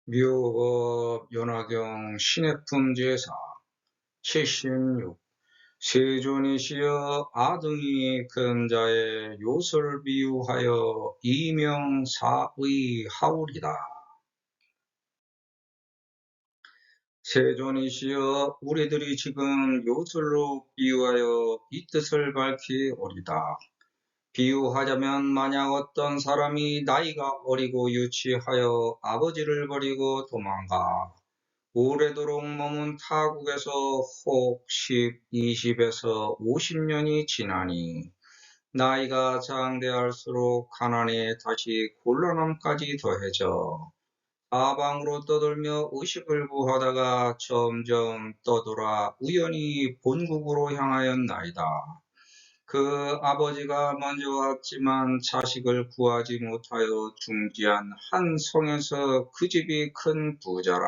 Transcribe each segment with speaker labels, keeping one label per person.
Speaker 1: 묘업 연화경 신해품제사 76. 세존이시여 아등이 금자의 요설 비유하여 이명사의 하울이다. 세존이시여 우리들이 지금 요설로 비유하여 이 뜻을 밝히오리다. 비유하자면 만약 어떤 사람이 나이가 어리고 유치하여 아버지를 버리고 도망가 오래도록 머문 타국에서 혹 10, 20에서 50년이 지나니 나이가 장대할수록 가난에 다시 곤란함까지 더해져 사방으로 떠돌며 의식을 구하다가 점점 떠돌아 우연히 본국으로 향하였나이다. 그 아버지가 먼저 왔지만 자식을 구하지 못하여 중지한 한 성에서 그 집이 큰 부자라.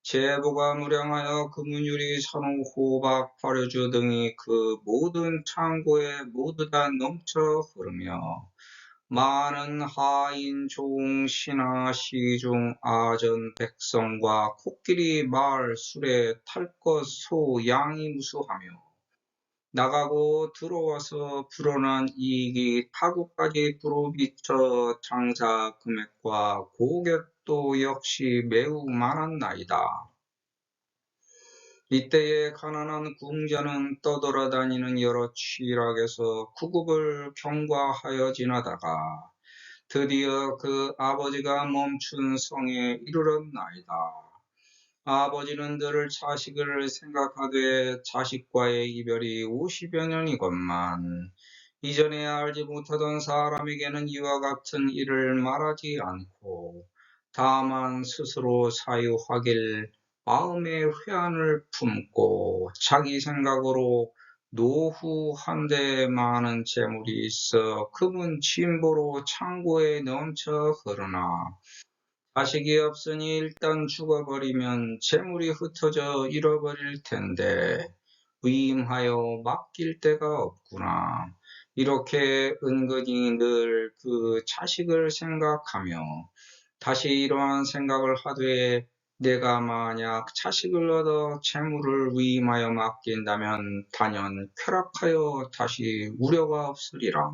Speaker 1: 제보가 무량하여 금은유리, 산호, 호박, 발효주 등이 그 모든 창고에 모두 다 넘쳐 흐르며 많은 하인, 종, 신하, 시중, 아전, 백성과 코끼리, 말, 수레, 탈 것, 소, 양이 무수하며 나가고 들어와서 불어난 이익이 타국까지 두루비쳐 장사 금액과 고객도 역시 매우 많았나이다. 이때에 가난한 궁자는 떠돌아다니는 여러 취락에서 구국을 경과하여 지나다가 드디어 그 아버지가 멈춘 성에 이르렀나이다. 아버지는 늘 자식을 생각하되 자식과의 이별이 50여 년이건만 이전에 알지 못하던 사람에게는 이와 같은 일을 말하지 않고 다만 스스로 사유하길 마음의 회한을 품고 자기 생각으로 노후 한데 많은 재물이 있어 금은 진보로 창고에 넘쳐 흐르나 자식이 없으니 일단 죽어버리면 재물이 흩어져 잃어버릴 텐데 위임하여 맡길 데가 없구나. 이렇게 은근히 늘 그 자식을 생각하며 다시 이러한 생각을 하되 내가 만약 자식을 얻어 재물을 위임하여 맡긴다면 단연 쾌락하여 다시 우려가 없으리라.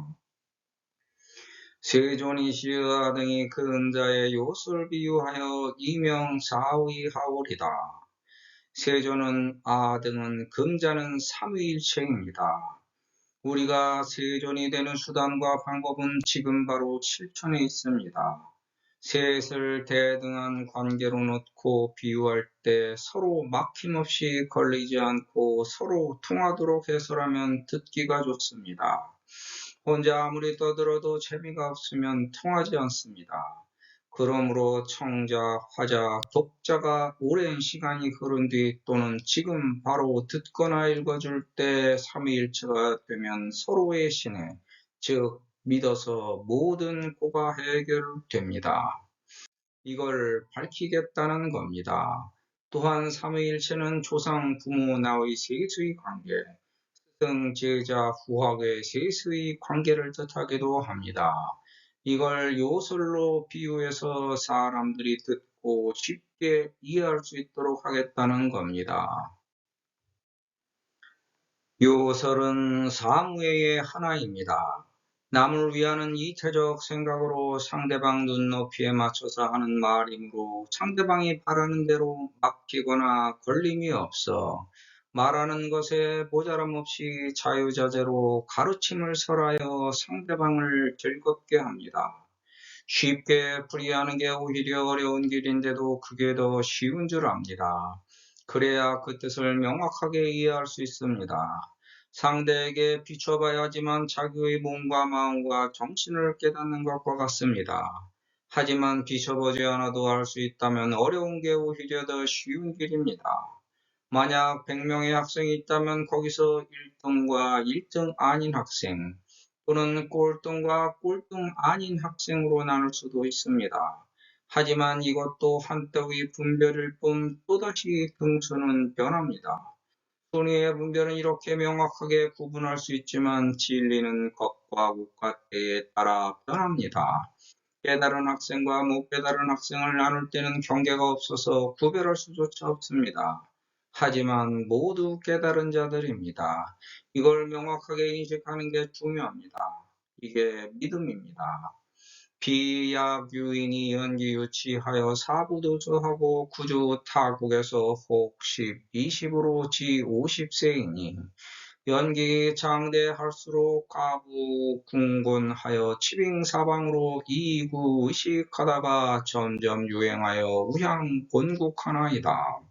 Speaker 1: 세존이시여 아등이 그 은자의 요술 비유하여 이명사의 하오리다. 세존은 아등은 금자는 삼위일체입니다. 우리가 세존이 되는 수단과 방법은 지금 바로 실천에 있습니다. 셋을 대등한 관계로 놓고 비유할 때 서로 막힘없이 걸리지 않고 서로 통하도록 해설하면 듣기가 좋습니다. 혼자 아무리 떠들어도 재미가 없으면 통하지 않습니다. 그러므로 청자, 화자, 독자가 오랜 시간이 흐른 뒤 또는 지금 바로 듣거나 읽어줄 때 삼위일체가 되면 서로의 신에, 즉 믿어서 모든 고가 해결됩니다. 이걸 밝히겠다는 겁니다. 또한 삼위일체는 조상, 부모, 나의 셋의 관계, 스승, 제자, 후학의 셋의 관계를 뜻하기도 합니다. 이걸 요설로 비유해서 사람들이 듣고 쉽게 이해할 수 있도록 하겠다는 겁니다. 요설은 사무예의 하나입니다. 남을 위하는 이태적 생각으로 상대방 눈높이에 맞춰서 하는 말이므로 상대방이 바라는 대로 맡기거나 걸림이 없어 말하는 것에 모자람 없이 자유자재로 가르침을 설하여 상대방을 즐겁게 합니다. 쉽게 풀이하는 게 오히려 어려운 길인데도 그게 더 쉬운 줄 압니다. 그래야 그 뜻을 명확하게 이해할 수 있습니다. 상대에게 비춰봐야지만 자기의 몸과 마음과 정신을 깨닫는 것과 같습니다. 하지만 비춰보지 않아도 알 수 있다면 어려운 게 오히려 더 쉬운 길입니다. 만약 100명의 학생이 있다면 거기서 1등과 1등 아닌 학생 또는 꼴등과 꼴등 아닌 학생으로 나눌 수도 있습니다. 하지만 이것도 한때의 분별일 뿐 또다시 등수는 변합니다. 순위의 분별은 이렇게 명확하게 구분할 수 있지만 진리는 것과 국가때에 따라 변합니다. 깨달은 학생과 못 깨달은 학생을 나눌 때는 경계가 없어서 구별할 수조차 없습니다. 하지만 모두 깨달은 자들입니다. 이걸 명확하게 인식하는 게 중요합니다. 이게 믿음입니다. 비약유인이 연기유치하여 사부도저하고 구주 타국에서 혹 10, 20으로 지 50세이니 연기 장대할수록 가부 궁곤하여 치빙사방으로 이구의식하다가 점점 유행하여 우양곤국하나이다.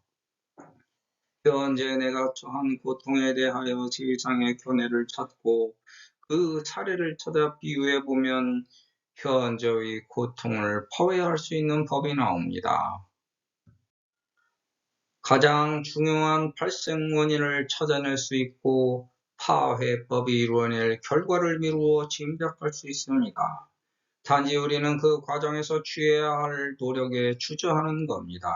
Speaker 1: 현재 내가 처한 고통에 대하여 세상의 견해를 찾고 그 차례를 찾아 비유해보면 현재의 고통을 파괴할 수 있는 법이 나옵니다. 가장 중요한 발생 원인을 찾아낼 수 있고 파회법이 이루어낼 결과를 미루어 짐작할 수 있습니다. 단지 우리는 그 과정에서 취해야 할 노력에 주저하는 겁니다.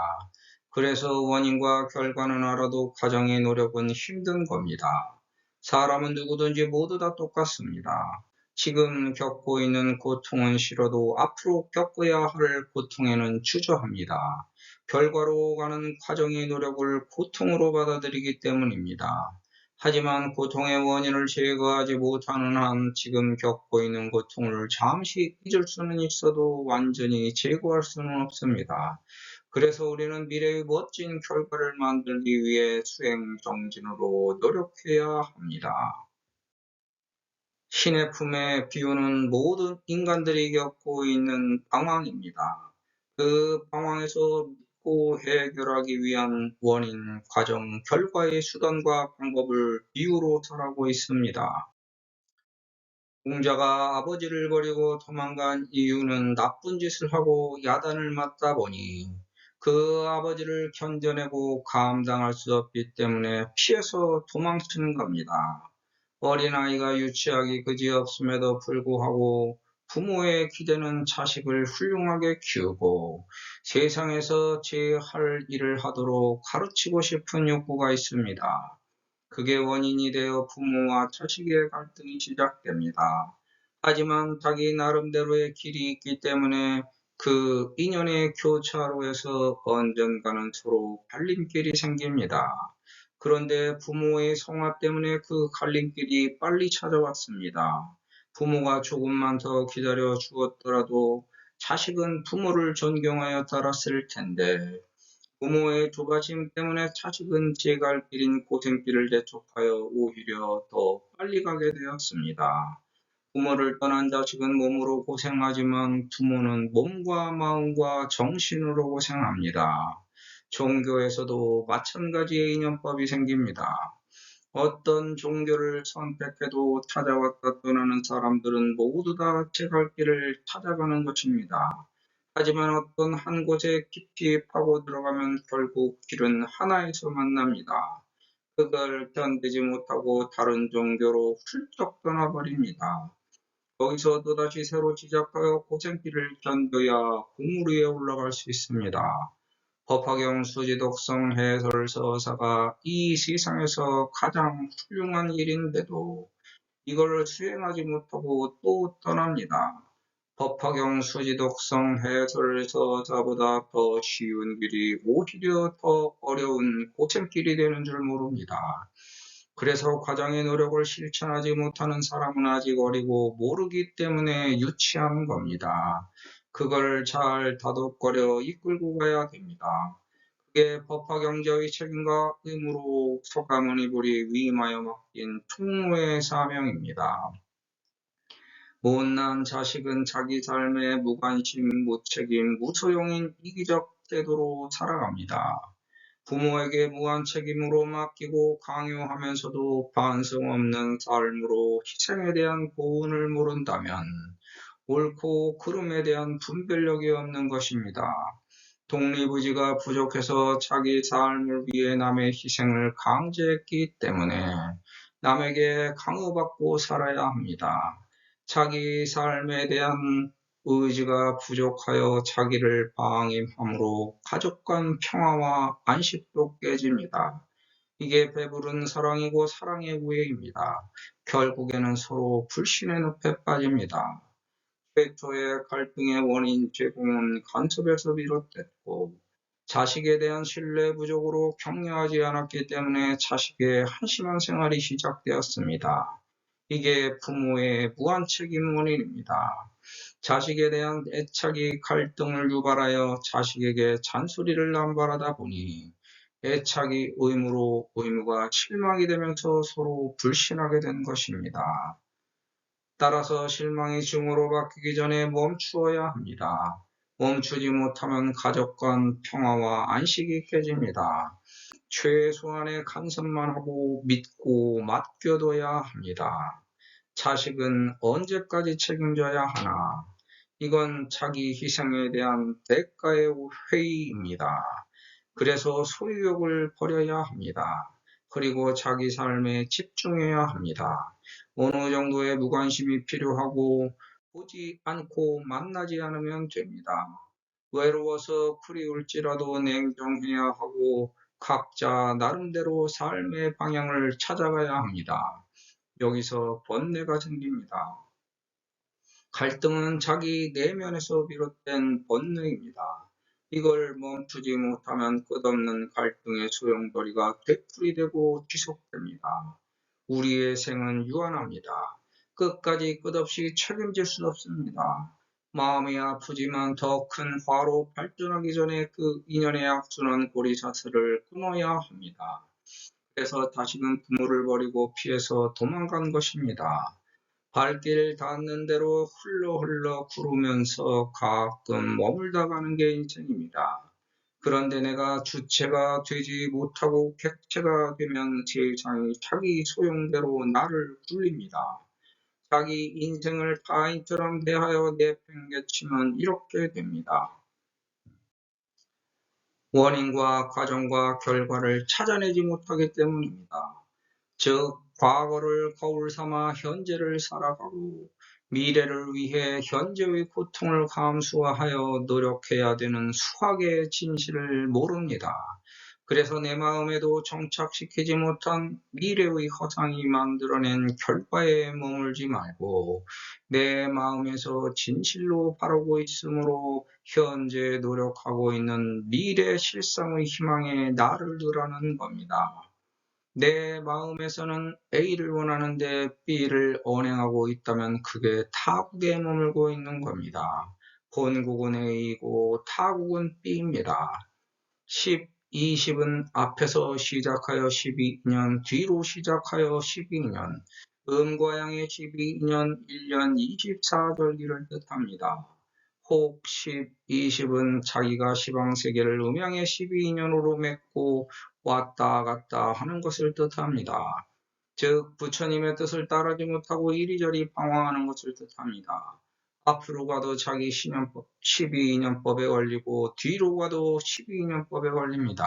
Speaker 1: 그래서 원인과 결과는 알아도 과정의 노력은 힘든 겁니다. 사람은 누구든지 모두 다 똑같습니다. 지금 겪고 있는 고통은 싫어도 앞으로 겪어야 할 고통에는 주저합니다. 결과로 가는 과정의 노력을 고통으로 받아들이기 때문입니다. 하지만 고통의 원인을 제거하지 못하는 한 지금 겪고 있는 고통을 잠시 잊을 수는 있어도 완전히 제거할 수는 없습니다. 그래서 우리는 미래의 멋진 결과를 만들기 위해 수행정진으로 노력해야 합니다. 신의 품의 비유는 모든 인간들이 겪고 있는 방황입니다. 그 방황에서 믿고 해결하기 위한 원인, 과정, 결과의 수단과 방법을 비유로 설하고 있습니다. 공자가 아버지를 버리고 도망간 이유는 나쁜 짓을 하고 야단을 맞다 보니 그 아버지를 견뎌내고 감당할 수 없기 때문에 피해서 도망치는 겁니다. 어린아이가 유치하기 그지없음에도 불구하고 부모의 기대는 자식을 훌륭하게 키우고 세상에서 제 할 일을 하도록 가르치고 싶은 욕구가 있습니다. 그게 원인이 되어 부모와 자식의 갈등이 시작됩니다. 하지만 자기 나름대로의 길이 있기 때문에 그 인연의 교차로에서 언젠가는 서로 갈림길이 생깁니다. 그런데 부모의 성화 때문에 그 갈림길이 빨리 찾아왔습니다. 부모가 조금만 더 기다려 주었더라도 자식은 부모를 존경하여 따랐을 텐데 부모의 조바심 때문에 자식은 제 갈 길인 고생길을 재촉하여 오히려 더 빨리 가게 되었습니다. 부모를 떠난 자식은 몸으로 고생하지만 부모는 몸과 마음과 정신으로 고생합니다. 종교에서도 마찬가지의 인연법이 생깁니다. 어떤 종교를 선택해도 찾아왔다 떠나는 사람들은 모두 다 제 갈 길을 찾아가는 것입니다. 하지만 어떤 한 곳에 깊이 파고 들어가면 결국 길은 하나에서 만납니다. 그걸 견디지 못하고 다른 종교로 훌쩍 떠나버립니다. 거기서 또다시 새로 시작하여 고생길을 견뎌야 국물 위에 올라갈 수 있습니다. 법화경 수지독성 해설서사가 이 세상에서 가장 훌륭한 일인데도 이걸 수행하지 못하고 또 떠납니다. 법화경 수지독성 해설서사보다 더 쉬운 길이 오히려 더 어려운 고생길이 되는 줄 모릅니다. 그래서 과정의 노력을 실천하지 못하는 사람은 아직 어리고 모르기 때문에 유치한 겁니다. 그걸 잘 다독거려 이끌고 가야 됩니다. 그게 법화경제의 책임과 의무로 석가모니 불이 위임하여 맡긴 총무의 사명입니다. 못난 자식은 자기 삶에 무관심, 무책임, 무소용인 이기적 태도로 살아갑니다. 부모에게 무한 책임으로 맡기고 강요하면서도 반성 없는 삶으로 희생에 대한 고운을 모른다면 옳고 그름에 대한 분별력이 없는 것입니다. 독립의지가 부족해서 자기 삶을 위해 남의 희생을 강제했기 때문에 남에게 강요받고 살아야 합니다. 자기 삶에 대한 의지가 부족하여 자기를 방임함으로 가족 간 평화와 안식도 깨집니다. 이게 배부른 사랑이고 사랑의 우애입니다. 결국에는 서로 불신의 늪에 빠집니다. 최초의 갈등의 원인 제공은 간섭에서 비롯됐고 자식에 대한 신뢰 부족으로 격려하지 않았기 때문에 자식의 한심한 생활이 시작되었습니다. 이게 부모의 무한 책임 원인입니다. 자식에 대한 애착이 갈등을 유발하여 자식에게 잔소리를 남발하다 보니 애착이 의무로 의무가 실망이 되면서 서로 불신하게 된 것입니다. 따라서 실망이 증오로 바뀌기 전에 멈추어야 합니다. 멈추지 못하면 가족 간 평화와 안식이 깨집니다. 최소한의 간섭만 하고 믿고 맡겨둬야 합니다. 자식은 언제까지 책임져야 하나? 이건 자기 희생에 대한 대가의 회의입니다. 그래서 소유욕을 버려야 합니다. 그리고 자기 삶에 집중해야 합니다. 어느 정도의 무관심이 필요하고 보지 않고 만나지 않으면 됩니다. 외로워서 그리울지라도 냉정해야 하고 각자 나름대로 삶의 방향을 찾아가야 합니다. 여기서 번뇌가 생깁니다. 갈등은 자기 내면에서 비롯된 번뇌입니다. 이걸 멈추지 못하면 끝없는 갈등의 소용돌이가 되풀이되고 지속됩니다. 우리의 생은 유한합니다. 끝까지 끝없이 책임질 수 없습니다. 마음이 아프지만 더 큰 화로 발전하기 전에 그 인연의 악순환 고리사슬을 끊어야 합니다. 그래서 다시는 부모를 버리고 피해서 도망간 것입니다. 발길 닿는 대로 흘러 구르면서 가끔 머물다 가는 게 인생입니다. 그런데 내가 주체가 되지 못하고 객체가 되면 세상이 자기 소용대로 나를 굴립니다. 자기 인생을 타인처럼 대하여 내팽개치면 이렇게 됩니다. 원인과 과정과 결과를 찾아내지 못하기 때문입니다. 즉, 과거를 거울 삼아 현재를 살아가고 미래를 위해 현재의 고통을 감수하여 노력해야 되는 수학의 진실을 모릅니다. 그래서 내 마음에도 정착시키지 못한 미래의 허상이 만들어낸 결과에 머물지 말고 내 마음에서 진실로 바라고 있으므로 현재 노력하고 있는 미래 실상의 희망에 나를 두라는 겁니다. 내 마음에서는 A를 원하는데 B를 언행하고 있다면 그게 타국에 머물고 있는 겁니다. 본국은 A이고 타국은 B입니다. 10, 20은 앞에서 시작하여 12년, 뒤로 시작하여 12년, 음과 양의 12년, 1년 24절기를 뜻합니다. 혹 10, 20은 자기가 시방세계를 음양의 12년으로 맺고 왔다 갔다 하는 것을 뜻합니다. 즉 부처님의 뜻을 따르지 못하고 이리저리 방황하는 것을 뜻합니다. 앞으로 가도 자기 12년법에 걸리고 뒤로 가도 12년법에 걸립니다.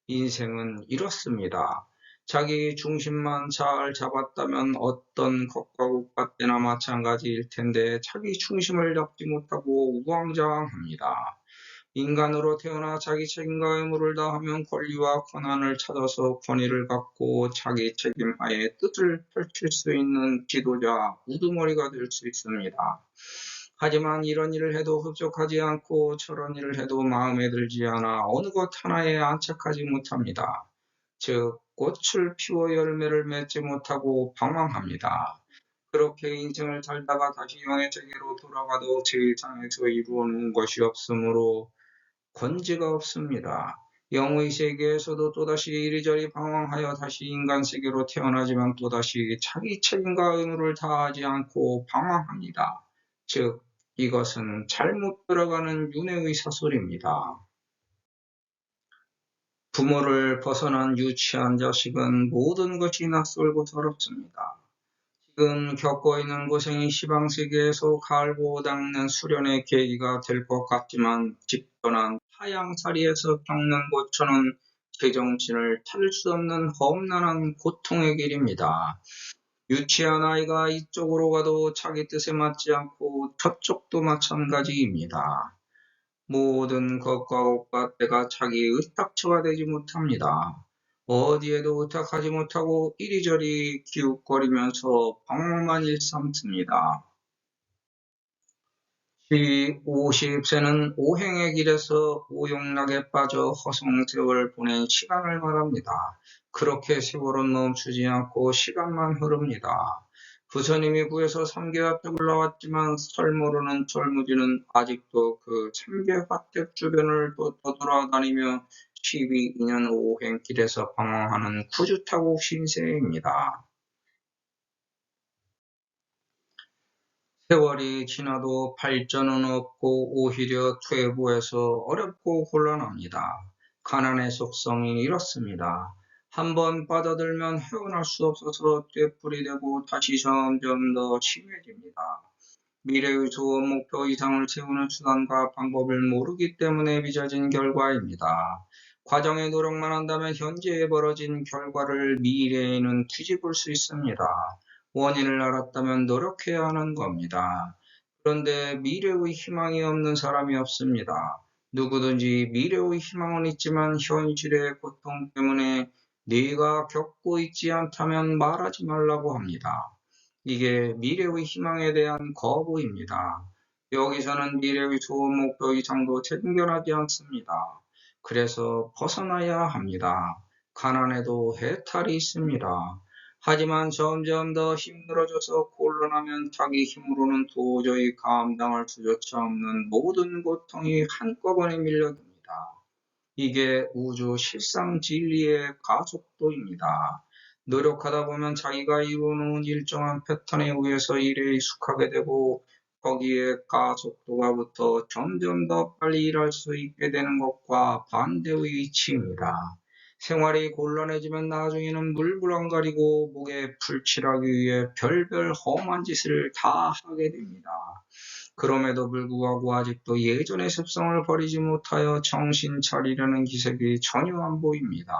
Speaker 1: 인생은 이렇습니다. 자기 중심만 잘 잡았다면 어떤 것과 국가 때나 마찬가지일 텐데 자기 중심을 잡지 못하고 우왕좌왕합니다. 인간으로 태어나 자기 책임과 의무를 다하면 권리와 권한을 찾아서 권위를 갖고 자기 책임하에 뜻을 펼칠 수 있는 지도자, 우두머리가 될 수 있습니다. 하지만 이런 일을 해도 흡족하지 않고 저런 일을 해도 마음에 들지 않아 어느 것 하나에 안착하지 못합니다. 즉 꽃을 피워 열매를 맺지 못하고 방황합니다. 그렇게 인생을 살다가 다시 영의 세계로 돌아가도 세상에서 이루어 놓은 것이 없으므로 권지가 없습니다. 영의 세계에서도 또다시 이리저리 방황하여 다시 인간 세계로 태어나지만 또다시 자기 책임과 의무를 다하지 않고 방황합니다. 즉, 이것은 잘못 들어가는 윤회의 사설입니다. 부모를 벗어난 유치한 자식은 모든 것이 낯설고 더럽습니다. 지금 겪고 있는 고생이 시방세계에서 갈고 닦는 수련의 계기가 될 것 같지만 집떠난 타양살이에서 겪는 고초는 제정신을 탈 수 없는 험난한 고통의 길입니다. 유치한 아이가 이쪽으로 가도 자기 뜻에 맞지 않고 저쪽도 마찬가지입니다. 모든 것과 옷과 때가 자기 의탁처가 되지 못합니다. 어디에도 의탁하지 못하고 이리저리 기웃거리면서 방황만 일삼습니다. 50세는 오행의 길에서 오용락에 빠져 허송세월 보낸 시간을 말합니다. 그렇게 세월은 멈추지 않고 시간만 흐릅니다. 부처님이 구에서 삼계화택을 나왔지만 설 모르는 젊은이는 아직도 그 삼계화택 주변을 또 떠돌아다니며 12년 오행길에서 방황하는 구주타국 신세입니다. 세월이 지나도 발전은 없고 오히려 퇴보해서 어렵고 곤란합니다. 가난의 속성이 이렇습니다. 한번 빠져들면 헤어날 수 없어서 떼풀이 되고 다시 점점 더 심해집니다. 미래의 좋은 목표 이상을 세우는 수단과 방법을 모르기 때문에 빚어진 결과입니다. 과정의 노력만 한다면 현재에 벌어진 결과를 미래에는 뒤집을 수 있습니다. 원인을 알았다면 노력해야 하는 겁니다. 그런데 미래의 희망이 없는 사람이 없습니다. 누구든지 미래의 희망은 있지만 현실의 고통 때문에 네가 겪고 있지 않다면 말하지 말라고 합니다. 이게 미래의 희망에 대한 거부입니다. 여기서는 미래의 좋은 목표 이상도 챙겨나지 않습니다. 그래서 벗어나야 합니다. 가난에도 해탈이 있습니다. 하지만 점점 더 힘들어져서 곤란하면 자기 힘으로는 도저히 감당할 수조차 없는 모든 고통이 한꺼번에 밀려듭니다. 이게 우주 실상 진리의 가속도입니다. 노력하다 보면 자기가 이루는 일정한 패턴에 의해서 일에 익숙하게 되고 거기에 가속도가 붙어 점점 더 빨리 일할 수 있게 되는 것과 반대의 이치입니다. 생활이 곤란해지면 나중에는 물불 안 가리고 목에 풀칠하기 위해 별별 험한 짓을 다 하게 됩니다. 그럼에도 불구하고 아직도 예전의 습성을 버리지 못하여 정신 차리려는 기색이 전혀 안 보입니다.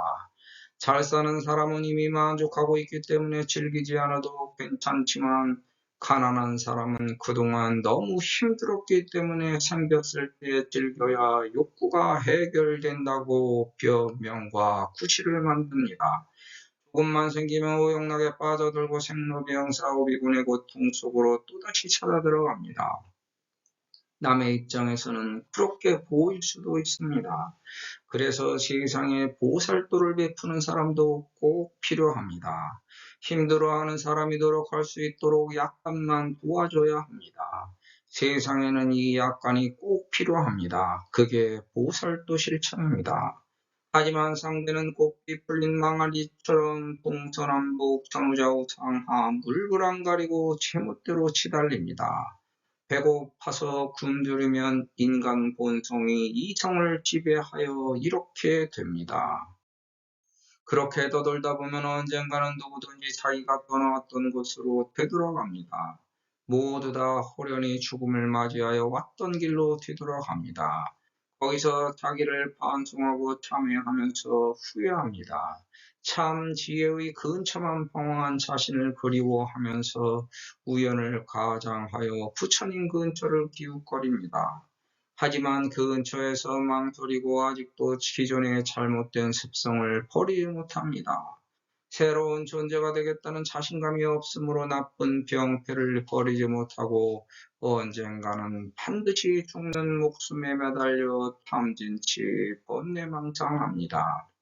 Speaker 1: 잘 사는 사람은 이미 만족하고 있기 때문에 즐기지 않아도 괜찮지만 가난한 사람은 그동안 너무 힘들었기 때문에 생겼을 때 즐겨야 욕구가 해결된다고 변명과 구실을 만듭니다. 조금만 생기면 오용락에 빠져들고 생로병 사오비군의 고통 속으로 또다시 찾아들어갑니다. 남의 입장에서는 그렇게 보일 수도 있습니다. 그래서 세상에 보살도를 베푸는 사람도 꼭 필요합니다. 힘들어하는 사람이 노력할 수 있도록 약간만 도와줘야 합니다. 세상에는 이 약간이 꼭 필요합니다. 그게 보살도 실천입니다. 하지만 상대는 꼭지 풀린 망아리처럼 동서남북 전우좌우 상하 물불 안 가리고 제멋대로 치달립니다. 배고파서 굶주리면 인간 본성이 이성을 지배하여 이렇게 됩니다. 그렇게 떠돌다 보면 언젠가는 누구든지 자기가 떠나왔던 곳으로 되돌아갑니다. 모두 다 호련히 죽음을 맞이하여 왔던 길로 뒤돌아갑니다. 거기서 자기를 반성하고 참회하면서 후회합니다. 참 지혜의 근처만 방황한 자신을 그리워하면서 우연을 가장하여 부처님 근처를 기웃거립니다. 하지만 그 근처에서 망설이고 아직도 기존의 잘못된 습성을 버리지 못합니다. 새로운 존재가 되겠다는 자신감이 없으므로 나쁜 병폐를 버리지 못하고 언젠가는 반드시 죽는 목숨에 매달려 탐진치 번뇌망상합니다.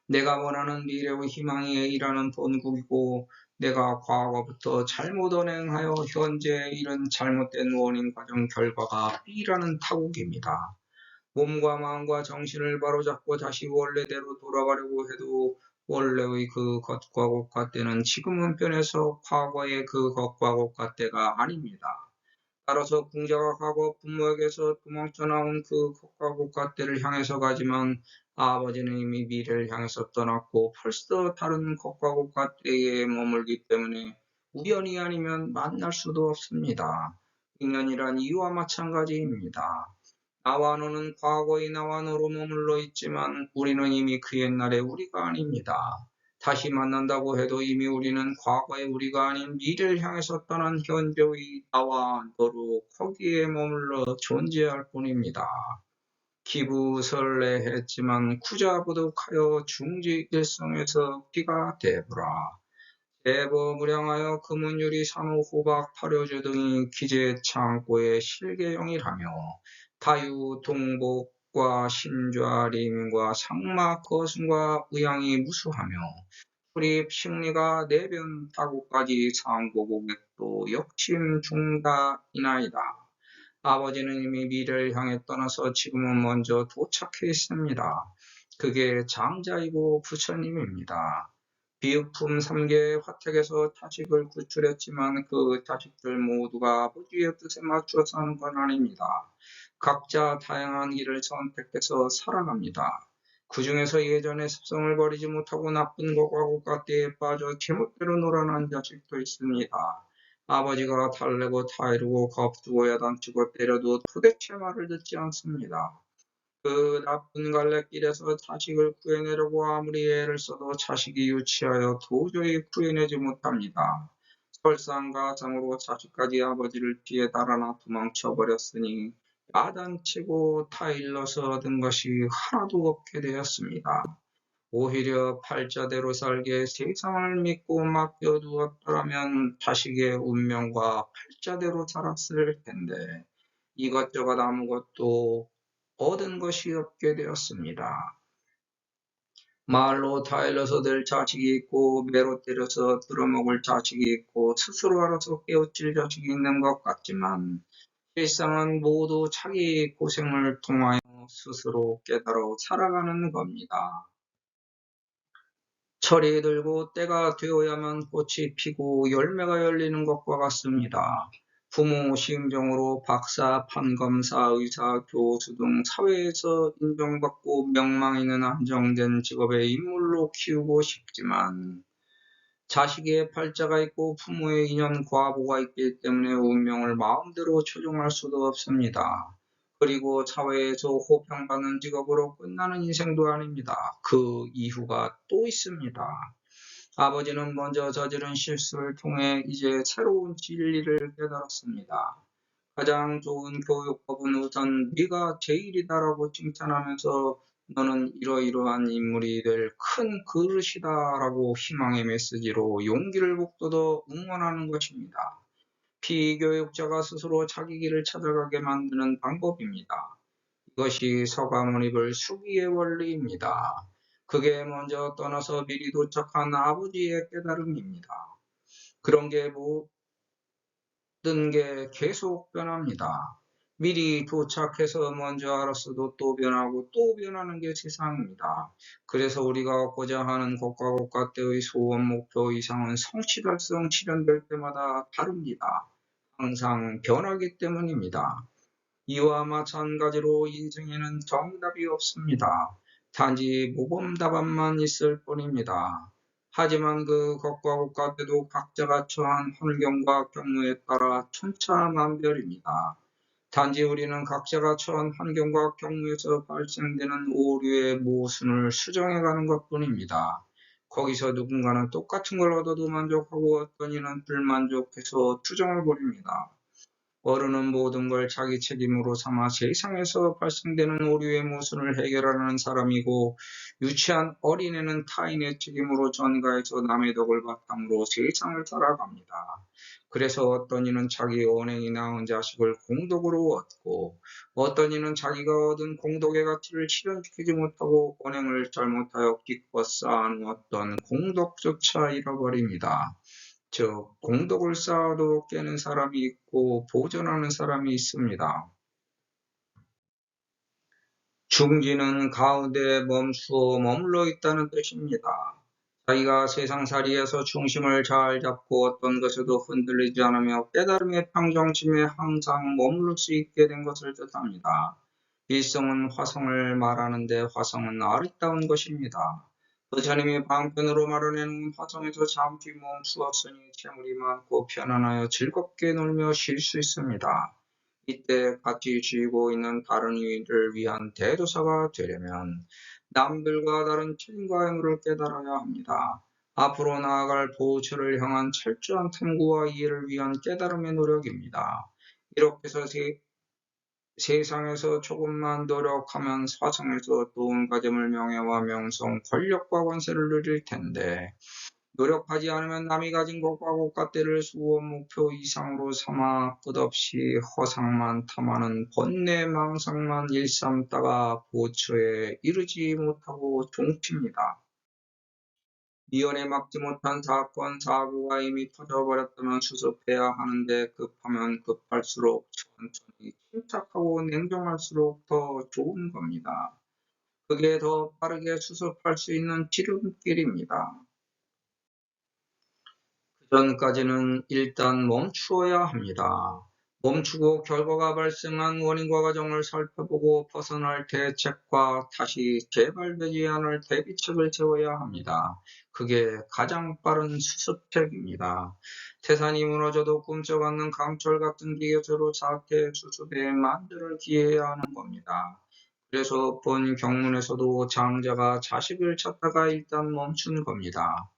Speaker 1: 내가 원하는 미래의 희망이 A라는 본국이고 내가 과거부터 잘못 언행하여 현재 이런 잘못된 원인 과정 결과가 B라는 타국입니다. 몸과 마음과 정신을 바로잡고 다시 원래대로 돌아가려고 해도 원래의 그 것과 곳과 때는 지금은 변해서 과거의 그 것과 곳과 때가 아닙니다. 따라서 궁자가 과거 부모에게서 도망쳐 나온 그 것과 곳과 때를 향해서 가지만 아버지는 이미 미래를 향해서 떠났고 벌써 다른 것과 곳과 때에 머물기 때문에 우연이 아니면 만날 수도 없습니다. 인연이란 이와 마찬가지입니다. 나와 너는 과거의 나와 너로 머물러 있지만 우리는 이미 그 옛날의 우리가 아닙니다. 다시 만난다고 해도 이미 우리는 과거의 우리가 아닌 미래를 향해서 떠난 현재의 나와 너로 거기에 머물러 존재할 뿐입니다. 기부설레했지만 쿠자부득하여 중지일성에서 피가 되더라. 대버무량하여 금은유리 산호 호박 발효주 등이 기재 창고의 실개용이라며 다유 동복과 신좌 리민과 상마 거순과 의향이 무수하며 출입 식리가 내변 타고까지 상고고객도 역심 중다이나이다. 아버지는 이미 미래를 향해 떠나서 지금은 먼저 도착해 있습니다. 그게 장자이고 부처님입니다. 비읍품 3개의 화택에서 자식을 구출했지만 그 자식들 모두가 아버지의 뜻에 맞추어 사는 건 아닙니다. 각자 다양한 길을 선택해서 살아갑니다. 그 중에서 예전에 습성을 버리지 못하고 나쁜 것과 고가대에 빠져 제멋대로 놀아난 자식도 있습니다. 아버지가 달래고 타이르고 겁주고 야단치고 때려도 도대체 말을 듣지 않습니다. 그 나쁜 갈래길에서 자식을 구해내려고 아무리 애를 써도 자식이 유치하여 도저히 구해내지 못합니다. 설상가상으로 자식까지 아버지를 피해 달아나 도망쳐버렸으니 야단치고 타일러서 얻은 것이 하나도 없게 되었습니다. 오히려 팔자대로 살게 세상을 믿고 맡겨두었더라면 자식의 운명과 팔자대로 살았을 텐데 이것저것 아무것도 얻은 것이 없게 되었습니다. 말로 타일러서 될 자식이 있고 매로 때려서 들어먹을 자식이 있고 스스로 알아서 깨우칠 자식이 있는 것 같지만 실상은 모두 자기 고생을 통하여 스스로 깨달아 살아가는 겁니다. 철이 들고 때가 되어야만 꽃이 피고 열매가 열리는 것과 같습니다. 부모 심정으로 박사, 판검사, 의사, 교수 등 사회에서 인정받고 명망 있는 안정된 직업의 인물로 키우고 싶지만 자식의 팔자가 있고 부모의 인연 과보가 있기 때문에 운명을 마음대로 조종할 수도 없습니다. 그리고 사회에서 호평받는 직업으로 끝나는 인생도 아닙니다. 그 이유가 또 있습니다. 아버지는 먼저 저지른 실수를 통해 이제 새로운 진리를 깨달았습니다. 가장 좋은 교육법은 우선 네가 제일이다라고 칭찬하면서 너는 이러이러한 인물이 될 큰 그릇이다라고 희망의 메시지로 용기를 북돋워 응원하는 것입니다. 피교육자가 스스로 자기 길을 찾아가게 만드는 방법입니다. 이것이 서가모니불 수기의 원리입니다. 그게 먼저 떠나서 미리 도착한 아버지의 깨달음입니다. 그런 게 모든 게 계속 변합니다. 미리 도착해서 먼저 알았어도 또 변하고 또 변하는 게 세상입니다. 그래서 우리가 얻고자 하는 것과 고가대의 소원, 목표 이상은 성취 달성 실현될 때마다 다릅니다. 항상 변하기 때문입니다. 이와 마찬가지로 인생에는 정답이 없습니다. 단지 모범 답안만 있을 뿐입니다. 하지만 그 것과 고가대도 각자가 처한 환경과 경우에 따라 천차만별입니다. 단지 우리는 각자가 처한 환경과 경우에서 발생되는 오류의 모순을 수정해가는 것뿐입니다. 거기서 누군가는 똑같은 걸 얻어도 만족하고 어떤 이는 불만족해서 투정을 벌입니다. 어른은 모든 걸 자기 책임으로 삼아 세상에서 발생되는 오류의 모순을 해결하는 사람이고 유치한 어린애는 타인의 책임으로 전가해서 남의 덕을 바탕으로 세상을 살아갑니다. 그래서 어떤 이는 자기 언행이 낳은 자식을 공덕으로 얻고 어떤 이는 자기가 얻은 공덕의 가치를 실현시키지 못하고 언행을 잘못하여 기껏 쌓아놓았던 공덕조차 잃어버립니다. 즉, 공덕을 쌓아도 깨는 사람이 있고 보존하는 사람이 있습니다. 중지는 가운데 멈추어 머물러 있다는 뜻입니다. 자기가 세상살이에서 중심을 잘 잡고 어떤 것에도 흔들리지 않으며 깨달음의 평정심에 항상 머무를 수 있게 된 것을 뜻합니다. 일성은 화성을 말하는데 화성은 아리따운 것입니다. 부처님이 방편으로 마련해놓은 화성에서 잠시 멈추었으니 재물이 많고 편안하여 즐겁게 놀며 쉴 수 있습니다. 이때 같이 쉬고 있는 다른 이들을 위한 대도사가 되려면 남들과 다른 책임과 의무를 깨달아야 합니다. 앞으로 나아갈 보호처를 향한 철저한 탐구와 이해를 위한 깨달음의 노력입니다. 이렇게 해서 세상에서 조금만 노력하면 화성에서 또 온갖 재물 명예와 명성, 권력과 권세를 누릴 텐데 노력하지 않으면 남이 가진 것과 고gat대를 수원 목표 이상으로 삼아 끝없이 허상만 탐하는 번뇌망상만 일삼다가 보처에 이르지 못하고 종칩니다. 미연에 막지 못한 사건, 사고가 이미 터져버렸다면 수습해야 하는데 급하면 급할수록 천천히 침착하고 냉정할수록 더 좋은 겁니다. 그게 더 빠르게 수습할 수 있는 지름길입니다. 그전까지는 일단 멈추어야 합니다. 멈추고 결과가 발생한 원인과 과정을 살펴보고 벗어날 대책과 다시 재발되지 않을 대비책을 세워야 합니다. 그게 가장 빠른 수습책입니다. 태산이 무너져도 꿈쩍 않는 강철 같은 기계체로 사태 수습에 만전을 기해야 하는 겁니다. 그래서 본 경문에서도 장자가 자식을 찾다가 일단 멈춘 겁니다.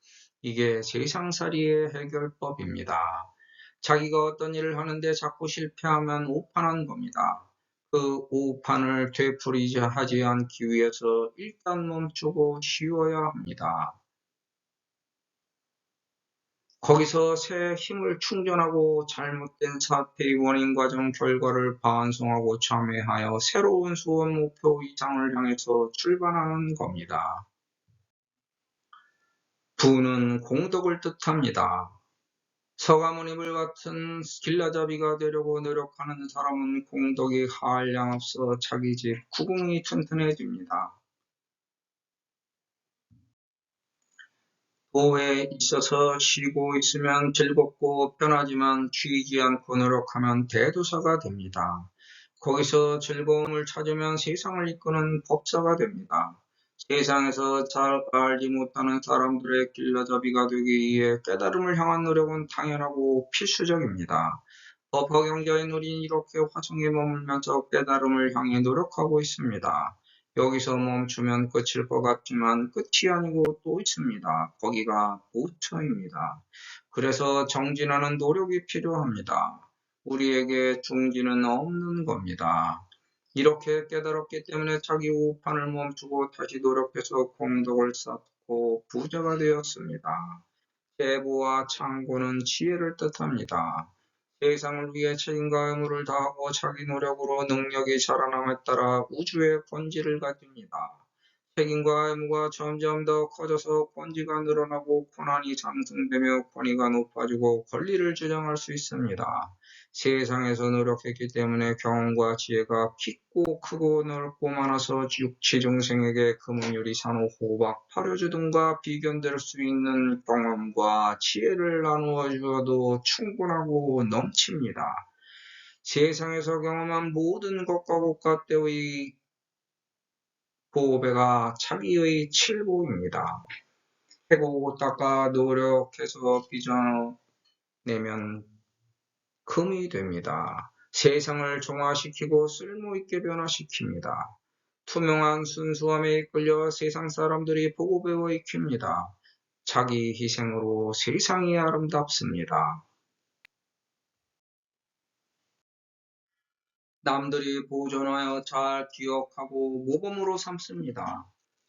Speaker 1: 이게 세상살이의 해결법입니다. 자기가 어떤 일을 하는데 자꾸 실패하면 오판한 겁니다. 그 오판을 되풀이하지 않기 위해서 일단 멈추고 쉬어야 합니다. 거기서 새 힘을 충전하고 잘못된 사태의 원인 과정 결과를 반성하고 참회하여 새로운 수원 목표 이상을 향해서 출발하는 겁니다. 부는 공덕을 뜻합니다. 서가모니불 같은 길라잡이가 되려고 노력하는 사람은 공덕이 한량없어 자기 집 구궁이 튼튼해집니다. 도에 있어서 쉬고 있으면 즐겁고 편하지만 쉬지 않고 노력하면 대도사가 됩니다. 거기서 즐거움을 찾으면 세상을 이끄는 법사가 됩니다. 세상에서 잘 알지 못하는 사람들의 길라잡이가 되기 위해 깨달음을 향한 노력은 당연하고 필수적입니다. 법화경자인 우린 이렇게 화성에 머물면서 깨달음을 향해 노력하고 있습니다. 여기서 멈추면 끝일 것 같지만 끝이 아니고 또 있습니다. 거기가 보처입니다. 그래서 정진하는 노력이 필요합니다. 우리에게 중지는 없는 겁니다. 이렇게 깨달았기 때문에 자기 우판을 멈추고 다시 노력해서 공덕을 쌓고 부자가 되었습니다. 제보와 창고는 지혜를 뜻합니다. 세상을 위해 책임과 의무를 다하고 자기 노력으로 능력이 자라남에 따라 우주의 권지를 가집니다. 책임과 의무가 점점 더 커져서 권지가 늘어나고 권한이 상승되며 권위가 높아지고 권리를 주장할 수 있습니다. 세상에서 노력했기 때문에 경험과 지혜가 깊고 크고 넓고 많아서 육치중생에게 금은유리 산호 호박 파료주 등과 비견될 수 있는 경험과 지혜를 나누어 주어도 충분하고 넘칩니다. 세상에서 경험한 모든 것과 고gat대의 보배가 자기의 칠보입니다. 해고 닦아 노력해서 빚어내면 금이 됩니다. 세상을 정화시키고 쓸모있게 변화시킵니다. 투명한 순수함에 이끌려 세상 사람들이 보고 배워 익힙니다. 자기 희생으로 세상이 아름답습니다. 남들이 보존하여 잘 기억하고 모범으로 삼습니다.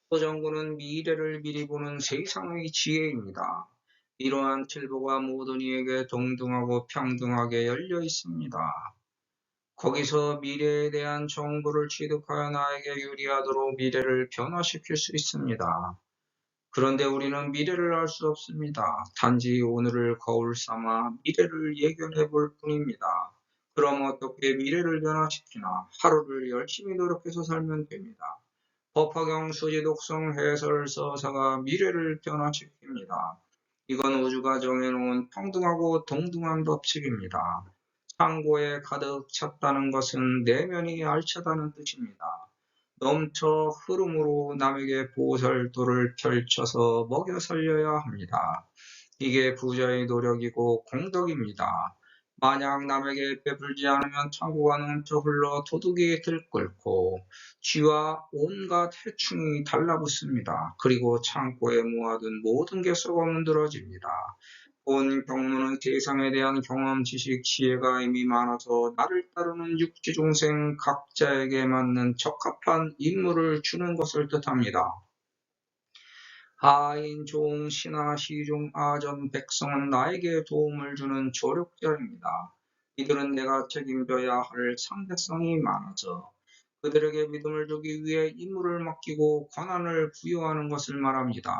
Speaker 1: 소정구는 미래를 미리 보는 세상의 지혜입니다. 이러한 칠보가 모든 이에게 동등하고 평등하게 열려 있습니다. 거기서 미래에 대한 정보를 취득하여 나에게 유리하도록 미래를 변화시킬 수 있습니다. 그런데 우리는 미래를 알 수 없습니다. 단지 오늘을 거울 삼아 미래를 예견해 볼 뿐입니다. 그럼 어떻게 미래를 변화시키나? 하루를 열심히 노력해서 살면 됩니다. 법화경 수지 독성 해설 서사가 미래를 변화시킵니다. 이건 우주가 정해놓은 평등하고 동등한 법칙입니다. 창고에 가득 찼다는 것은 내면이 알차다는 뜻입니다. 넘쳐 흐름으로 남에게 보살도를 펼쳐서 먹여 살려야 합니다. 이게 부자의 노력이고 공덕입니다. 만약 남에게 베풀지 않으면 창고가 넘쳐 흘러 도둑이 들끓고 쥐와 온갖 해충이 달라붙습니다. 그리고 창고에 모아둔 모든 게 썩어 문드러집니다. 본 경문은 세상에 대한 경험, 지식, 지혜가 이미 많아서 나를 따르는 육지중생 각자에게 맞는 적합한 인물을 주는 것을 뜻합니다. 하인, 종, 신하, 시종, 아전, 백성은 나에게 도움을 주는 조력자입니다. 이들은 내가 책임져야 할 상대성이 많아져 그들에게 믿음을 주기 위해 임무를 맡기고 권한을 부여하는 것을 말합니다.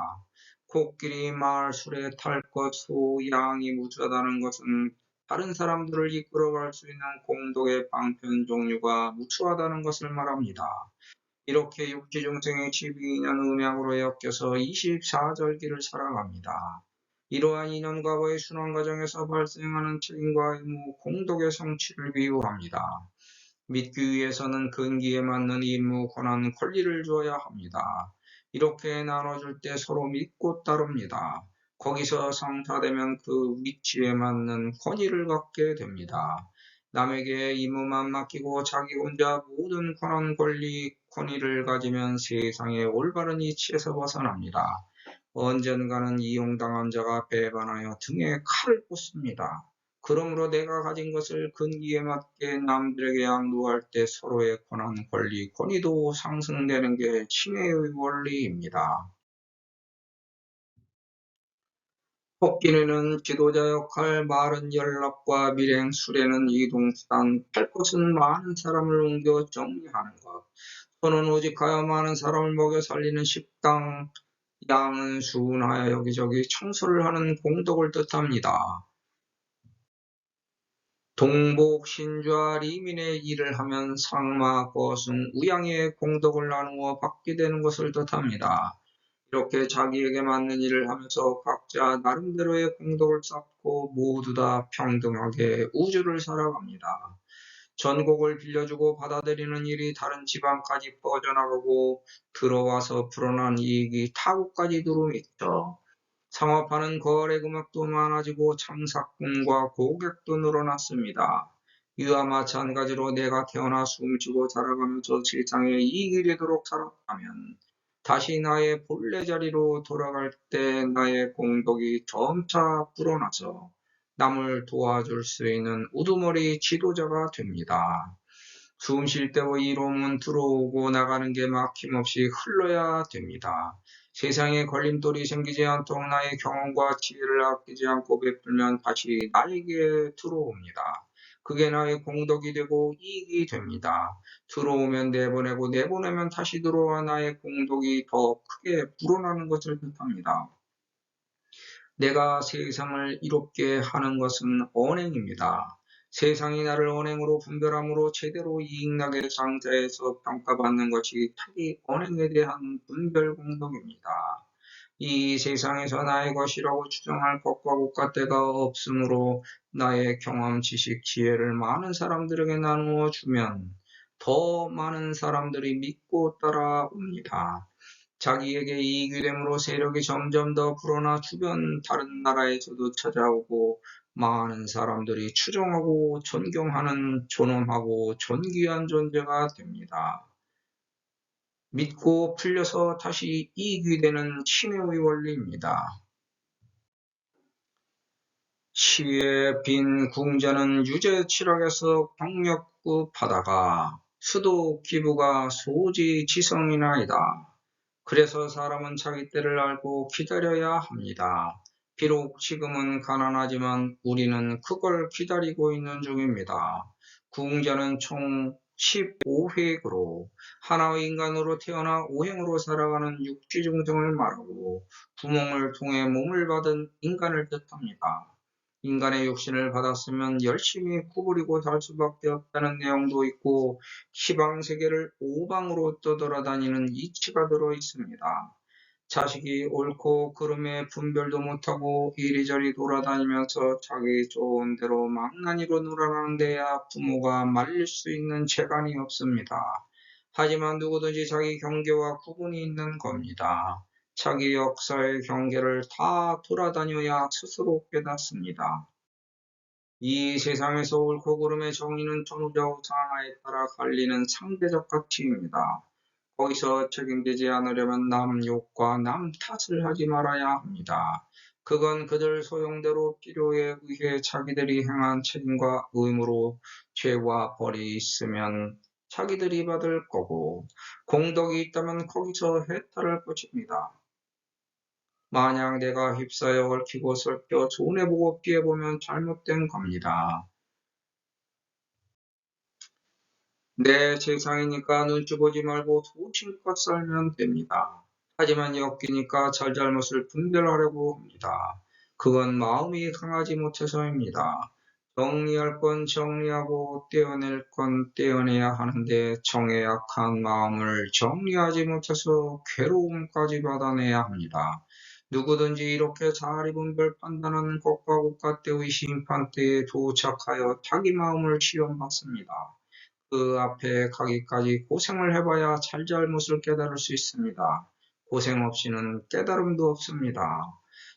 Speaker 1: 코끼리, 말, 수레, 탈 것, 소, 양이 무수하다는 것은 다른 사람들을 이끌어갈 수 있는 공덕의 방편 종류가 무수하다는 것을 말합니다. 이렇게 육지중생의 12년 음양으로 엮여서 24절기를 살아갑니다. 이러한 인연과의 순환 과정에서 발생하는 책임과 의무, 공덕의 성취를 비유합니다. 믿기 위해서는 근기에 맞는 임무, 권한, 권리를 주어야 합니다. 이렇게 나눠줄 때 서로 믿고 따릅니다. 거기서 성사되면 그 위치에 맞는 권위를 갖게 됩니다. 남에게 임무만 맡기고 자기 혼자 모든 권한, 권리, 권위를 가지면 세상의 올바른 이치에서 벗어납니다. 언젠가는 이용당한 자가 배반하여 등에 칼을 꽂습니다. 그러므로 내가 가진 것을 근기에 맞게 남들에게 양도할 때 서로의 권한, 권리, 권위도 상승되는 게 신의 원리입니다. 토끼는 지도자 역할, 말은 연락과 밀행, 수레는 이동수단, 할 것은 많은 사람을 옮겨 정리하는 것, 소는 오직하여 많은 사람을 먹여 살리는 식당, 양은 수운하여 여기저기 청소를 하는 공덕을 뜻합니다. 동복, 신좌, 리민의 일을 하면 상마, 거승, 우양의 공덕을 나누어 받게 되는 것을 뜻합니다. 이렇게 자기에게 맞는 일을 하면서 각자 나름대로의 공덕을 쌓고 모두 다 평등하게 우주를 살아갑니다. 전곡을 빌려주고 받아들이는 일이 다른 지방까지 퍼져나가고 들어와서 불어난 이익이 타국까지 두루미쳐 상업하는 거래 금액도 많아지고 창사꾼과 고객도 늘어났습니다. 이와 마찬가지로 내가 태어나 숨쉬고 자라가면서 세상에 이익이 되도록 살았다면 다시 나의 본래 자리로 돌아갈 때 나의 공덕이 점차 불어나서 남을 도와줄 수 있는 우두머리 지도자가 됩니다. 숨 쉴 때와 이로움은 들어오고 나가는 게 막힘없이 흘러야 됩니다. 세상에 걸림돌이 생기지 않도록 나의 경험과 지혜를 아끼지 않고 베풀면 다시 나에게 들어옵니다. 그게 나의 공덕이 되고 이익이 됩니다. 들어오면 내보내고 내보내면 다시 들어와 나의 공덕이 더 크게 불어나는 것을 뜻합니다. 내가 세상을 이롭게 하는 것은 언행입니다. 세상이 나를 언행으로 분별함으로 제대로 이익나게 상자에서 평가받는 것이 자기 언행에 대한 분별 공덕입니다. 이 세상에서 나의 것이라고 추정할 것과 고가대가 없으므로 나의 경험, 지식, 지혜를 많은 사람들에게 나누어 주면 더 많은 사람들이 믿고 따라옵니다. 자기에게 이익이 되므로 세력이 점점 더 불어나 주변 다른 나라에서도 찾아오고 많은 사람들이 추종하고 존경하는 존엄하고 존귀한 존재가 됩니다. 믿고 풀려서 다시 이익이 되는 신의 원리입니다. 시의 빈 궁전은 유재칠학에서 경력급 하다가 수도 기부가 소지지성이나이다. 그래서 사람은 자기 때를 알고 기다려야 합니다. 비록 지금은 가난하지만 우리는 그걸 기다리고 있는 중입니다. 궁자는 총 15획으로 하나의 인간으로 태어나 오행으로 살아가는 육지중생을 말하고 구멍을 통해 몸을 받은 인간을 뜻합니다. 인간의 육신을 받았으면 열심히 구부리고 살 수밖에 없다는 내용도 있고 시방세계를 오방으로 떠돌아다니는 이치가 들어 있습니다. 자식이 옳고 그름의 분별도 못하고 이리저리 돌아다니면서 자기 좋은 대로 망나니로 놀아나는 데야 부모가 말릴 수 있는 재간이 없습니다. 하지만 누구든지 자기 경계와 구분이 있는 겁니다. 자기 역사의 경계를 다 돌아다녀야 스스로 깨닫습니다. 이 세상에서 옳고 그름의 정의는 전후좌우 상하에 따라 갈리는 상대적 가치입니다. 거기서 책임지지 않으려면 남 욕과 남 탓을 하지 말아야 합니다. 그건 그들 소용대로 필요에 의해 자기들이 행한 책임과 의무로 죄와 벌이 있으면 자기들이 받을 거고 공덕이 있다면 거기서 해탈할 것입니다. 만약 내가 휩싸여 얽히고 설켜 손해보고 피해보면 잘못된 겁니다. 내 세상이니까 눈치 보지 말고 소신껏 살면 됩니다. 하지만 엮이니까 잘잘못을 분별하려고 합니다. 그건 마음이 강하지 못해서입니다. 정리할 건 정리하고 떼어낼 건 떼어내야 하는데 정에 약한 마음을 정리하지 못해서 괴로움까지 받아내야 합니다. 누구든지 이렇게 자리 분별 판단하는 것과 국가때의 심판대에 도착하여 자기 마음을 시험받습니다. 그 앞에 가기까지 고생을 해봐야 잘잘못을 깨달을 수 있습니다. 고생 없이는 깨달음도 없습니다.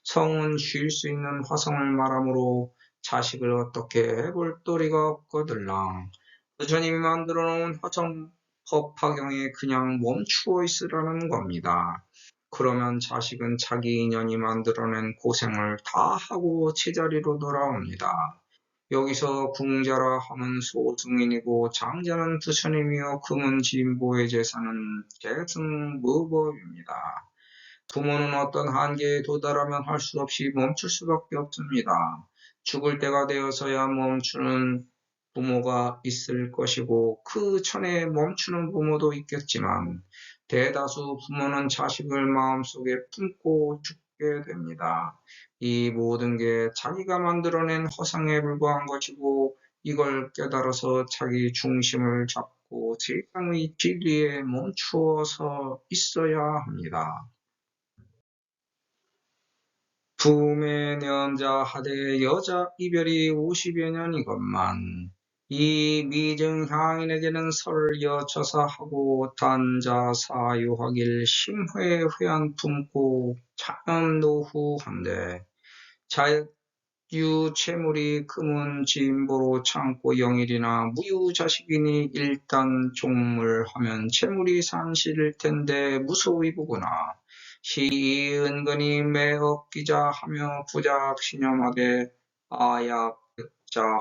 Speaker 1: 성은 쉴 수 있는 화성을 말하므로 자식을 어떻게 해볼 도리가 없거들랑. 부처님이 만들어 놓은 화성 법화경에 그냥 멈추어 있으라는 겁니다. 그러면 자식은 자기 인연이 만들어낸 고생을 다 하고 제자리로 돌아옵니다. 여기서 궁자라 하면 소승인이고 장자는 부처님이요 금은 진보의 제사는 재승무법입니다. 부모는 어떤 한계에 도달하면 할 수 없이 멈출 수밖에 없습니다. 죽을 때가 되어서야 멈추는 부모가 있을 것이고 그 전에 멈추는 부모도 있겠지만 대다수 부모는 자식을 마음속에 품고 죽게 됩니다. 이 모든 게 자기가 만들어낸 허상에 불과한 것이고 이걸 깨달아서 자기 중심을 잡고 세상의 진리에 멈추어서 있어야 합니다. 품에 년자 하되 여자 이별이 50여 년이건만 이 미증향인에게는 설 여처사하고 단자 사유하길 심회 회한 품고 차년 노후한데 자유채물이 금은 진보로 참고 영일이나 무유자식이니 일단 종물하면 채물이 산실일 텐데 무소위부구나. 시 은근히 매억기자 하며 부작 신념하되 아약자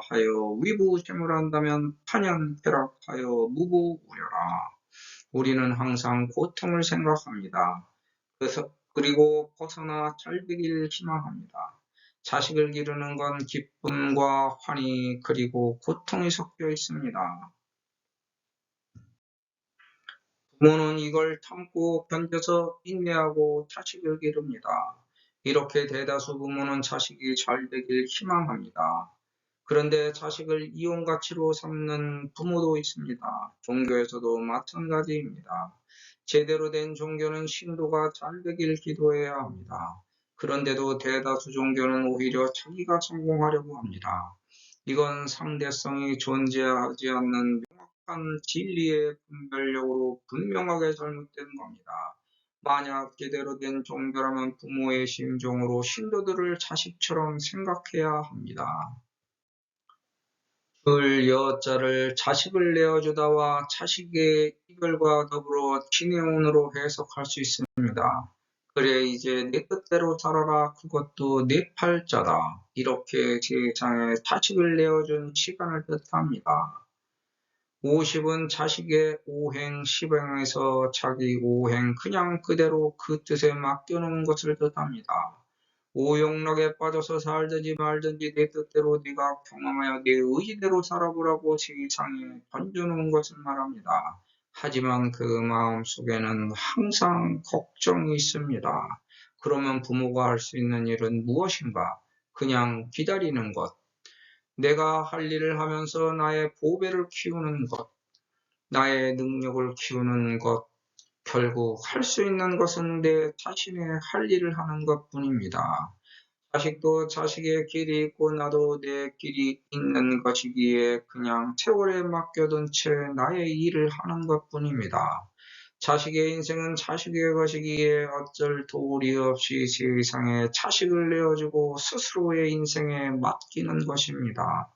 Speaker 1: 하여 위부 채물한다면 판연쾌락하여 무부 우려라. 우리는 항상 고통을 생각합니다. 그리고 벗어나 잘 되길 희망합니다. 자식을 기르는 건 기쁨과 환희 그리고 고통이 섞여 있습니다. 부모는 이걸 참고 견뎌서 인내하고 자식을 기릅니다. 이렇게 대다수 부모는 자식이 잘 되길 희망합니다. 그런데 자식을 이용가치로 삼는 부모도 있습니다. 종교에서도 마찬가지입니다. 제대로 된 종교는 신도가 잘 되길 기도해야 합니다. 그런데도 대다수 종교는 오히려 자기가 성공하려고 합니다. 이건 상대성이 존재하지 않는 명확한 진리의 분별력으로 분명하게 잘못된 겁니다. 만약 제대로 된 종교라면 부모의 심정으로 신도들을 자식처럼 생각해야 합니다. 을 여자를 자식을 내어주다와 자식의 이별과 더불어 친해운으로 해석할 수 있습니다. 그래 이제 내 뜻대로 살아라 그것도 내 팔자다. 이렇게 세상에 자식을 내어준 시간을 뜻합니다. 50은 자식의 오행 시행에서 자기 오행 그냥 그대로 그 뜻에 맡겨놓은 것을 뜻합니다. 오용락에 빠져서 살든지 말든지 내 뜻대로 네가 경험하여 네 의지대로 살아보라고 세상에 던져놓은 것을 말합니다. 하지만 그 마음 속에는 항상 걱정이 있습니다. 그러면 부모가 할 수 있는 일은 무엇인가? 그냥 기다리는 것. 내가 할 일을 하면서 나의 보배를 키우는 것, 나의 능력을 키우는 것, 결국 할 수 있는 것은 내 자신의 할 일을 하는 것 뿐입니다. 자식도 자식의 길이 있고 나도 내 길이 있는 것이기에 그냥 세월에 맡겨둔 채 나의 일을 하는 것 뿐입니다. 자식의 인생은 자식의 것이기에 어쩔 도리 없이 세상에 자식을 내어주고 스스로의 인생에 맡기는 것입니다.